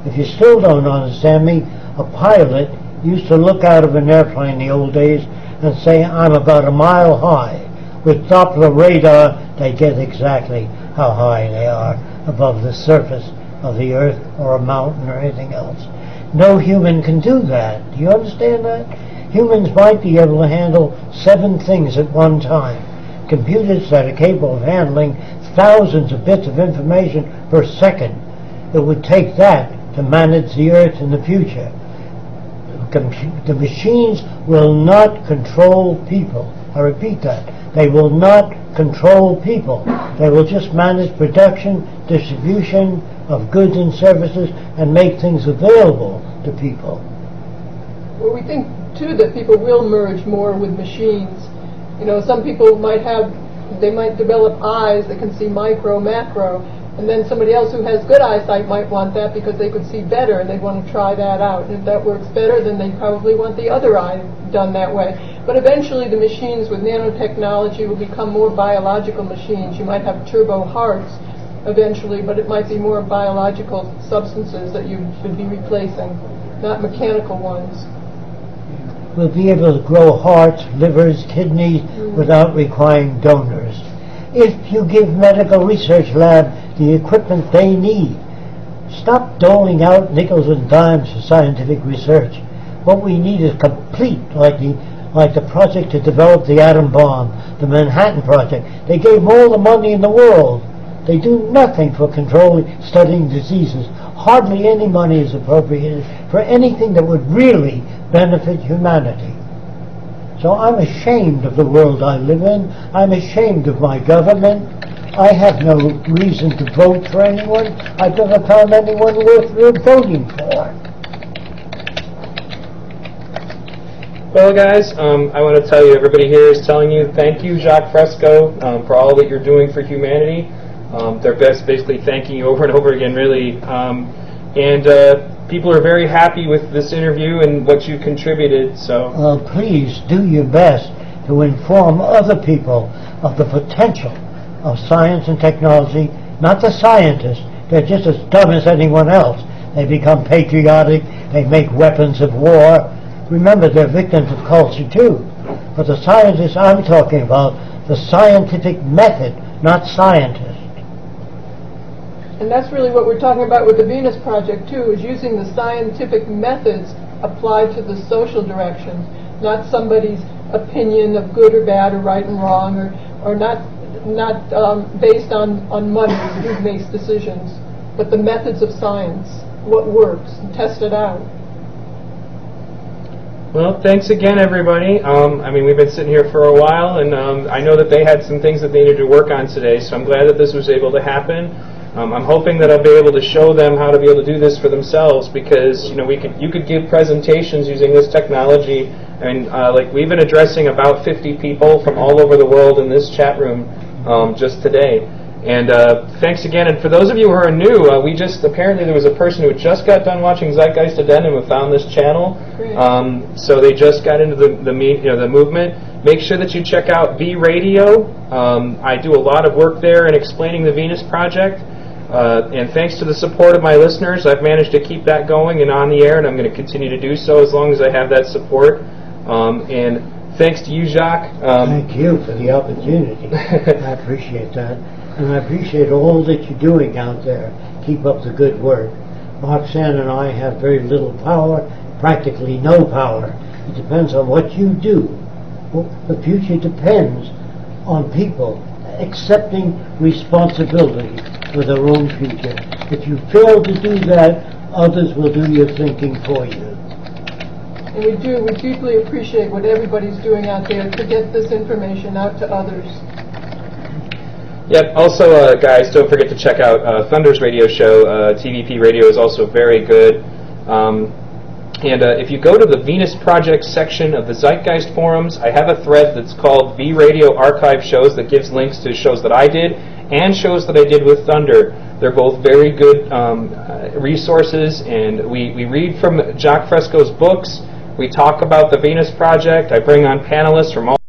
If you still don't understand me, a pilot used to look out of an airplane in the old days and say, I'm about a mile high. With Doppler radar, they get exactly how high they are above the surface of the earth or a mountain or anything else. No human can do that. Do you understand that? Humans might be able to handle 7 things at one time. Computers that are capable of handling thousands of bits of information per second. It would take that to manage the earth in the future. The machines will not control people. I repeat that. They will not control people. They will just manage production, distribution of goods and services, and make things available to people. Well, we think, too, that people will merge more with machines. You know, some people might develop eyes that can see micro, macro, and then somebody else who has good eyesight might want that because they could see better and they'd want to try that out. And if that works better, then they probably want the other eye done that way. But eventually the machines with nanotechnology will become more biological machines. You might have turbo hearts eventually, but it might be more biological substances that you would be replacing, not mechanical ones. We'll be able to grow hearts, livers, kidneys without requiring donors. If you give medical research lab the equipment they need, stop doling out nickels and dimes for scientific research. What we need is complete, like the project to develop the atom bomb, the Manhattan Project. They gave them all the money in the world. They do nothing for controlling, studying diseases. Hardly any money is appropriated for anything that would really benefit humanity. So I'm ashamed of the world I live in. I'm ashamed of my government. I have no reason to vote for anyone. I've never found anyone worth voting for. Well, guys, I want to tell you, everybody here is telling you, thank you, Jacque Fresco, for all that you're doing for humanity. They're basically thanking you over and over again, really. People are very happy with this interview and what you contributed. So, well, please do your best to inform other people of the potential of science and technology. Not the scientists. They're just as dumb as anyone else. They become patriotic. They make weapons of war. Remember, they're victims of culture, too. But the scientists I'm talking about, the scientific method, not scientists. And that's really what we're talking about with the Venus Project, too, is using the scientific methods applied to the social directions, not somebody's opinion of good or bad or right and wrong, or not based on money, who makes decisions, but the methods of science, what works, and test it out. Well, thanks again, everybody. I mean, we've been sitting here for a while, and I know that they had some things that they needed to work on today, so I'm glad that this was able to happen. I'm hoping that I'll be able to show them how to be able to do this for themselves, because you could give presentations using this technology. I mean, like we've been addressing about 50 people from all over the world in this chat room just today. And thanks again. And for those of you who are new, apparently there was a person who just got done watching Zeitgeist Addendum and found this channel. So they just got into the movement. Make sure that you check out V Radio. I do a lot of work there in explaining the Venus Project. And thanks to the support of my listeners, I've managed to keep that going and on the air, and I'm going to continue to do so as long as I have that support. And thanks to you, Jacque. Thank you for the opportunity. I appreciate that. And I appreciate all that you're doing out there. Keep up the good work. Roxanne and I have very little power, practically no power. It depends on what you do. Well, the future depends on people accepting responsibility for their own future. If you fail to do that, others will do your thinking for you. And we deeply appreciate what everybody's doing out there to get this information out to others. Yep. Also, guys, don't forget to check out Thunder's radio show. TVP Radio is also very good. If you go to the Venus Project section of the Zeitgeist forums, I have a thread that's called V Radio Archive Shows that gives links to shows that I did and shows that I did with Thunder. They're both very good resources, and we read from Jacque Fresco's books. We talk about the Venus Project. I bring on panelists from all